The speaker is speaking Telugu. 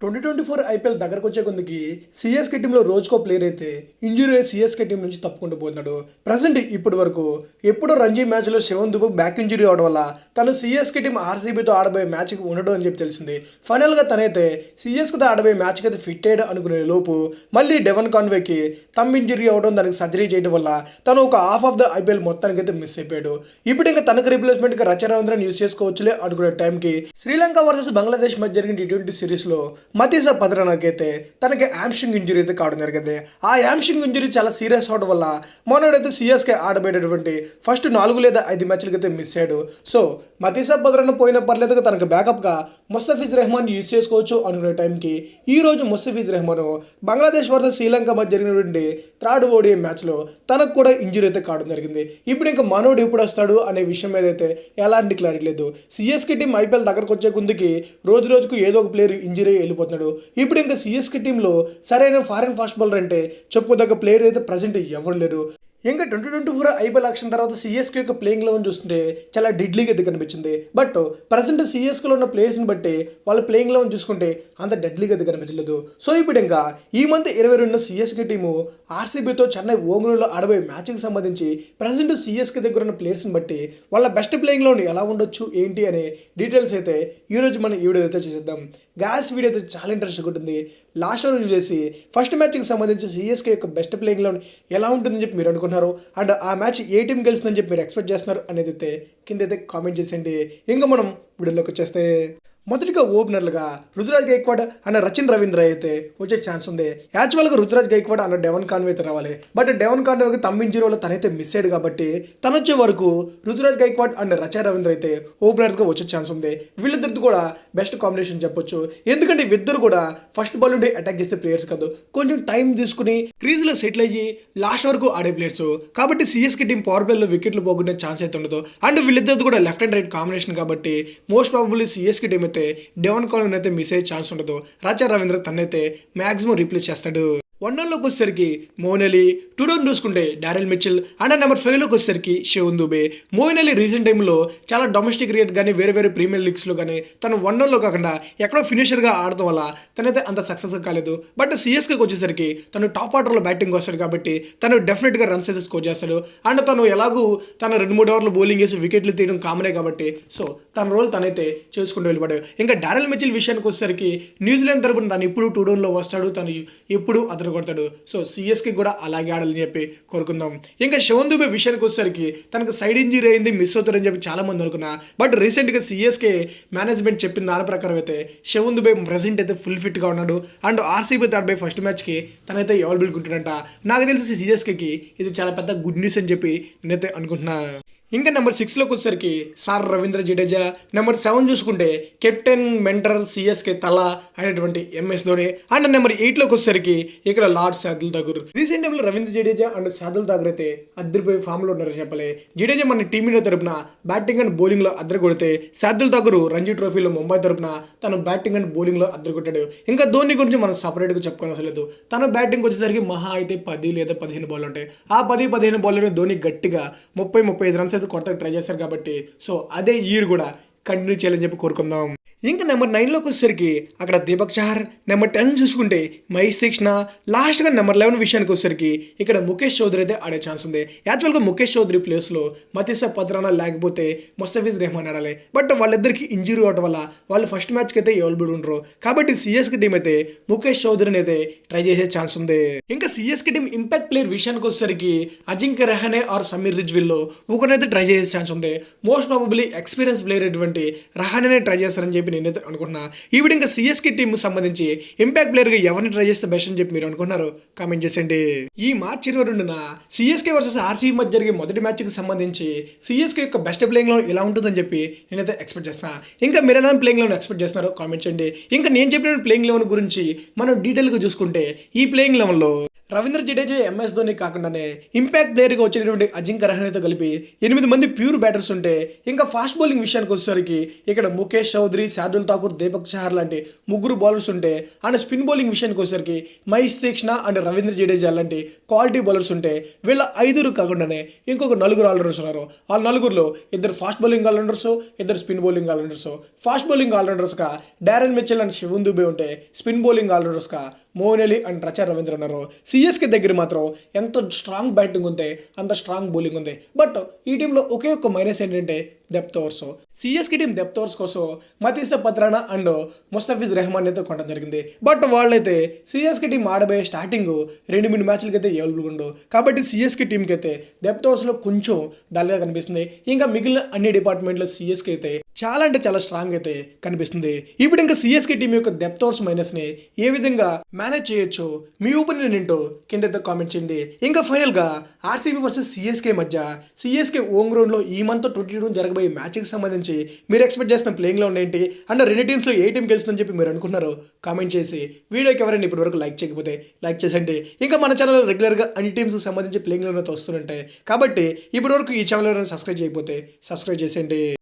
2024 ఐపీఎల్ దగ్గరకు వచ్చే కొందికి సిఎస్కే టీంలో రోజుకో ప్లేయర్ అయితే ఇంజురీ అయ్యి సిఎస్కే టీం నుంచి తప్పుకుంటూ పోతున్నాడు. ప్రజెంట్ ఇప్పటి వరకు ఎప్పుడో రంజీ మ్యాచ్లో శివన్ దుబే బ్యాక్ ఇంజురీ అవడం వల్ల తను సిఎస్కే టీం ఆర్సీబీతో ఆడబోయే మ్యాచ్కి ఉండడం అని చెప్పి తెలిసింది. ఫైనల్గా తనైతే సిఎస్కేతో ఆడబోయే మ్యాచ్కి అయితే ఫిట్ అయ్యాడు అనుకునే లోపు మళ్ళీ డెవన్ కాన్వేకి తమ్ ఇంజురీ అవడం, దానికి సర్జరీ చేయడం వల్ల తను ఒక హాఫ్ ఆఫ్ ద ఐపీఎల్ మొత్తానికి అయితే మిస్ అయిపోయాడు. ఇప్పుడు ఇంకా తనకు రిప్లేస్మెంట్గా రచరవీంద్రన్ యూస్ చేసుకోవచ్చులే అనుకునే టైంకి శ్రీలంక వర్సెస్ బంగ్లాదేశ్ మధ్య జరిగిన T20 సిరీస్లో మతీసా పద్రానాకైతే తనకి హ్యామ్స్ట్రింగ్ ఇంజురీ అయితే కావడం జరిగింది. ఆ హ్యామ్స్ట్రింగ్ ఇంజురీ చాలా సీరియస్ అవడం వల్ల మొన్నడైతే సిఎస్కే ఆడబోయేటటువంటి ఫస్ట్ 4 లేదా 5 మ్యాచ్లకి అయితే మిస్ అయ్యాడు. సో మతీసా పద్రానా పోయినా పర్లేదు, తనకు బ్యాకప్గా ముస్తఫిజ్ రెహమాన్ యూజ్ చేసుకోవచ్చు అనుకునే టైంకి ఈ రోజు ముస్తఫిజ్ రెహమాన్ బంగ్లాదేశ్ వర్సెస్ శ్రీలంక మధ్య జరిగినటువంటి థర్డ్ ఓడిఐ మ్యాచ్లో తనకు కూడా ఇంజురీ అయితే కావడం జరిగింది. ఇప్పుడు ఇంకా మనోడు ఎప్పుడు వస్తాడు అనే విషయం మీద అయితే ఎలాంటి క్లారిటీ లేదు. సిఎస్కే టీం ఐపీఎల్ దగ్గరకు వచ్చే ముందుకి రోజు రోజుకు ఏదో ఒక ప్లేయర్ ఇంజురీ వెళ్ళిపోతున్నాడు. ఇప్పుడు ఇంకా సిఎస్కే టీంలో సరైన ఫారెన్ ఫాస్ట్ బౌలర్ అంటే చెప్పుకోదగ్గ ప్లేయర్ అయితే ప్రజెంట్ ఎవరు లేరు. ఇంకా 2024 ఐపీఎల్ యాక్షన్ తర్వాత సిఎస్కే యొక్క ప్లేయింగ్ లెవెన్ చూస్తుంటే చాలా డెడ్లీగా అయితే కనిపించింది. బట్ ప్రజెంట్ సిఎస్కేలో ఉన్న ప్లేయర్స్ని బట్టి వాళ్ళ ప్లేయింగ్ లెవెన్ చూసుకుంటే అంత డెడ్లీగా అయితే కనిపించలేదు. సో ఇప్పుడు ఇంకా ఈ మంత్ 22న సిఎస్కే టీము ఆర్సీబీతో చెన్నై ఓంగ్రూలో ఆడబోయే మ్యాచ్కి సంబంధించి ప్రజెంట్ సిఎస్కే దగ్గర ఉన్న ప్లేయర్స్ని బట్టి వాళ్ళ బెస్ట్ ప్లేయింగ్ లెవెన్ ఎలా ఉండొచ్చు ఏంటి అనే డీటెయిల్స్ అయితే ఈరోజు మనం ఈ వీడియో అయితే చేసేద్దాం. గ్యాస్ వీడియో అయితే చాలా ఇంట్రెస్ట్గా ఉంటుంది. లాస్ట్ రోజు చేసి ఫస్ట్ మ్యాచ్కి సంబంధించి సిఎస్కే యొక్క బెస్ట్ ప్లేయింగ్ లెవెన్ ఎలా ఉంటుందని చెప్పి మీరు అనుకుంటున్నారు అండ్ ఆ మ్యాచ్ ఏ టీం గెలుస్తుందని చెప్పి మీరు ఎక్స్పెక్ట్ చేస్తున్నారు అనేది అయితే కింద అయితే కామెంట్ చేసేయండి. ఇంకా మనం వీడియోలోకి వచ్చేస్తే మొదటిగా ఓపెనర్లుగా రుతురాజ్ గైక్వాడ్ అన్న రచిన్ రవీంద్ర అయితే వచ్చే ఛాన్స్ ఉంది. యాక్చువల్గా రుతురాజ్ గైక్వాడ్ అన్న డెవన్ కాన్వే అయితే రావాలి. బట్ డెవన్ కాన్వేకి తమ్ ఇంజరీ వల్ల తనైతే మిస్ అయ్యాడు కాబట్టి తను వచ్చే వరకు రుతురాజ్ గైక్వాడ్ అండ్ రచిన్ రవీంద్ర అయితే ఓపెనర్స్గా వచ్చే ఛాన్స్ ఉంది. వీళ్ళిద్దరితో కూడా బెస్ట్ కాంబినేషన్ చెప్పొచ్చు. ఎందుకంటే వీళ్ళిద్దరు కూడా ఫస్ట్ బాల్ నుండి అటాక్ చేసే ప్లేయర్స్ కాదు, కొంచెం టైం తీసుకుని క్రీజ్లో సెటిల్ అయ్యి లాస్ట్ వరకు ఆడే ప్లేయర్స్ కాబట్టి సిఎస్కే టీం పవర్ ప్లేలో వికెట్లు పోగొట్టే ఛాన్స్ అయితే ఉండదు. అండ్ వీళ్ళిద్దరితో కూడా లెఫ్ట్ అండ్ రైట్ కాంబినేషన్ కాబట్టి మోస్ట్ ప్రాబబ్లీ సిఎస్కే టీం అయితే డెవన్ కాన్వే అయితే మిస్ అయ్యే ఛాన్స్ ఉండదు. రచిన్ రవీంద్ర తనైతే మ్యాక్సిమం రీప్లేస్ చేస్తాడు. 1-1లోకి వచ్చేసరికి మోయిన్ అలీ, 2-1 చూసుకుంటే డారెల్ మిచెల్ అండ్ నెంబర్ 5లోకి వచ్చేసరికి Sivan Dubey. Moeen Ali recent టైంలో చాలా డొమెస్టిక్ క్రికెట్ కానీ వేరే ప్రీమియర్ లీగ్స్లో కానీ తను 1-1లో కాకుండా ఎక్కడో ఫినిషర్గా ఆడటం వల్ల తనైతే అంత సక్సెస్ కాలేదు. బట్ సిఎస్కేకి వచ్చేసరికి తను టాప్ ఆర్డర్లో బ్యాటింగ్ వస్తాడు కాబట్టి తను డెఫినెట్గా రన్స్ అయితే స్కోర్ చేస్తాడు. అండ్ తను ఎలాగూ తన 2-3 ఓవర్లు బౌలింగ్ వేసి వికెట్లు తీయడం కామనే కాబట్టి సో తన రోల్ తనైతే చేసుకుంటూ వెళ్ళిపడాడు. ఇంకా డారెల్ మిచెల్ విషయానికి వచ్చేసరికి న్యూజిలాండ్ తరపున తను ఎప్పుడు 2-1లో వస్తాడు, తను ఎప్పుడు అతను కొడతాడు. సో సిఎస్కే కూడా అలాగే ఆడాలని చెప్పి కోరుకుందాం. ఇంకా శివన్ దుబే విషయానికి వచ్చేసరికి తనకు సైడ్ ఇంజరీ అయింది, మిస్ అవుతారని చెప్పి చాలా మంది అనుకున్నా. బట్ రీసెంట్గా సిఎస్కే మేనేజ్మెంట్ చెప్పిన దాని ప్రకారం అయితే శివన్ దుబే ప్రెసెంట్ అయితే ఫుల్ ఫిట్గా ఉన్నాడు. And RCB third by first మ్యాచ్కి తనైతే అవైలబుల్గా ఉంటుందంట. నాకు తెలిసి సిఎస్కేకి ఇది చాలా పెద్ద గుడ్ న్యూస్ అని చెప్పి నేనైతే అనుకుంటున్నా. ఇంకా నెంబర్ 6లోకి వచ్చేసరికి సార్ రవీంద్ర జడేజా. నెంబర్ 7 చూసుకుంటే కెప్టెన్ మెంటర్ సిఎస్కే తల అయినటువంటి ఎంఎస్ ధోని. అండ్ నెంబర్ 8లోకి వచ్చేసరికి ఇక్కడ లార్డ్ శార్దుల్ ఠాకూర్. రీసెంట్ టైంలో రవీంద్ర జడేజా అండ్ శార్దుల్ ఠాకూర్ అయితే అద్దరిపోయి ఫామ్లో ఉన్నారని చెప్పాలి. జడేజా మన టీమిండియా తరపున బ్యాటింగ్ అండ్ బౌలింగ్లో అద్దరు కొడితే శార్దుల్ ఠాకూర్ రంజీ ట్రోఫీలో ముంబై తరపున తను బ్యాటింగ్ అండ్ బౌలింగ్లో అద్దరు కొట్టాడు. ఇంకా ధోని గురించి మనం సపరేట్గా చెప్పుకోని అవసరం లేదు. తను బ్యాటింగ్ వచ్చేసరికి మహా అయితే 10 లేదా 15 బాల్ ఉంటాయి. ఆ 10-15 బాల్లో ధోని గట్టిగా 30-35 రన్స్ అయితే కొడతానికి ట్రై చేస్తారు కాబట్టి సో అదే ఇయర్ కూడా కంటిన్యూ చేయాలని చెప్పి కోరుకుందాం. ఇంకా నెంబర్ 9లోకి వచ్చేసరికి అక్కడ దీపక్ చహర్. నెంబర్ 10 చూసుకుంటే మహేష్ తీక్ష్ణ. లాస్ట్గా నెంబర్ 11 విషయానికి వచ్చేసరికి ఇక్కడ ముఖేష్ చౌదరి అయితే ఆడే ఛాన్స్ ఉంది. యాక్చువల్గా ముఖేష్ చౌదరి ప్లేస్లో మతీసా పద్రానా లేకపోతే ముస్తఫిజ్ రెహమాన్ ఆడాలి. బట్ వాళ్ళిద్దరికి ఇంజురీ అవడం వల్ల వాళ్ళు ఫస్ట్ మ్యాచ్కి అయితే అవైలబుల్ ఉండరు కాబట్టి సిఎస్కే టీం అయితే ముఖేష్ చౌదరిని అయితే ట్రై చేసే ఛాన్స్ ఉంది. ఇంకా సిఎస్కే టీం ఇంపాక్ట్ ప్లేయర్ విషయానికి వచ్చేసరికి అజింక్య రహానే ఆర్ సమీర్ రిజ్విల్లో ఒకరినైతే ట్రై చేసే ఛాన్స్ ఉంది. మోస్ట్ ప్రాబబ్లీ ఎక్స్పీరియన్స్ ప్లేయర్ అటువంటి రహానే ట్రై చేస్తారని చెప్పి నేనైతే అనుకుంటున్నా. ఈ వీడియో ఇంకా సిఎస్కే టీం సంబంధించి ఇంపాక్ట్ ప్లేయర్గా ఎవరిని ట్రై చేస్తే బెస్ట్ అని చెప్పి మీరు అనుకున్నారు కామెంట్ చేసేయండి. ఈ మార్చ్ 22న సిఎస్కే వర్సెస్ ఆర్సీబీ మధ్య జరిగే మొదటి మ్యాచ్కి సంబంధించి సిఎస్కే యొక్క బెస్ట్ ప్లేయింగ్ లో ఎలా ఉంటుందని చెప్పి నేనైతే ఎక్స్పెక్ట్ చేస్తున్నా. ఇంకా మీరు ఎలా ప్లేయింగ్ లెవెన్ ఎక్స్పెక్ట్ చేస్తున్నారో కామెంట్ చేయండి. ఇంకా నేను చెప్పిన ప్లేయింగ్ లెవెన్ గురించి మనం డీటెయిల్గా చూసుకుంటే ఈ ప్లేయింగ్ లెవెన్లో రవీంద్ర జడేజా, ఎంఎస్ ధోని కాకుండానే ఇంపాక్ట్ ప్లేయర్గా వచ్చినటువంటి అజింక్య రహానేతో కలిపి 8 మంది ప్యూర్ బ్యాటర్స్ ఉంటే, ఇంకా ఫాస్ట్ బౌలింగ్ విషయానికి వచ్చేసరికి ఇక్కడ ముఖేష్ చౌదరి, శార్దుల్ ఠాకూర్, దీపక్ చహర్ లాంటి ముగ్గురు బౌలర్స్ ఉంటే, అండ్ స్పిన్ బౌలింగ్ విషయానికి వచ్చేసరికి మహేష్ తీక్షణ అండ్ రవీంద్ర జడేజా లాంటి క్వాలిటీ బౌలర్స్ ఉంటే, వీళ్ళ 5 కాకుండానే ఇంకొక 4 ఆల్రౌండర్స్ ఉన్నారు. ఆ 4లో 2 fast bowling allrounders, 2 spin bowling allrounders. Fast bowling ఆల్రౌండర్స్గా Daryl Mitchell and Shivam Dube ఉంటే, స్పిన్ బౌలింగ్ ఆల్రౌండర్స్గా మోయిన్ అలీ అండ్ రచా రవీంద్ర ఉన్నారు. సిఎస్కే దగ్గర మాత్రం ఎంత స్ట్రాంగ్ బ్యాటింగ్ ఉంది, అంత స్ట్రాంగ్ బౌలింగ్ ఉంది. బట్ ఈ టీంలో ఒకే ఒక్క మైనస్ ఏంటంటే depth overs. CSK team depth overs కోసం మతీసా పత్రానా అండ్ ముస్తఫిజ్ రెహమాన్ అయితే కొనడం జరిగింది. బట్ వాళ్ళైతే సిఎస్కే టీం ఆడబోయే స్టార్టింగ్ 2-3 మ్యాచ్లకి అయితే అవైలబుల్గా ఉండవు. కాబట్టి సిఎస్కే టీంకి అయితే డెప్త్ ఓవర్స్లో కొంచెం డల్గా కనిపిస్తుంది. ఇంకా మిగిలిన అన్ని డిపార్ట్మెంట్లో సిఎస్కే అయితే చాలా అంటే చాలా స్ట్రాంగ్ అయితే కనిపిస్తుంది. ఇప్పుడు ఇంకా సిఎస్కే టీం యొక్క డెప్త్ ఓవర్స్ మైనస్ని ఏ విధంగా మేనేజ్ చేయొచ్చు, మీ ఒపీనియన్ ఏంటో కింద అయితే కామెంట్ చేయండి. ఇంకా ఫైనల్గా ఆర్సీబీ వర్సెస్ సిఎస్కే మధ్య సిఎస్కే ఓమ్ గ్రౌండ్లో ఈ మంత్ 22 జరగబోయే మ్యాచ్కి సంబంధించి మీరు ఎక్స్పెక్ట్ చేస్తున్న ప్లేయింగ్ లో ఏంటి అండ్ రెండు టీమ్స్లో ఏ టీం గెలుస్తుందని చెప్పి మీరు అనుకున్నారో కామెంట్ చేసి, వీడియోకి ఎవరైనా ఇప్పటి వరకు లైక్ చేయకపోతే లైక్ చేసండి. ఇంకా మన ఛానల్లో రెగ్యులర్గా అన్ని టీమ్స్కి సంబంధించి ప్లేయింగ్ లో వస్తుంటాయి. కాబట్టి ఇప్పటి వరకు ఈ ఛానల్ ఎవరైనా సబ్స్క్రైబ్ చేయకపోతే సబ్స్క్రైబ్ చేసేయండి.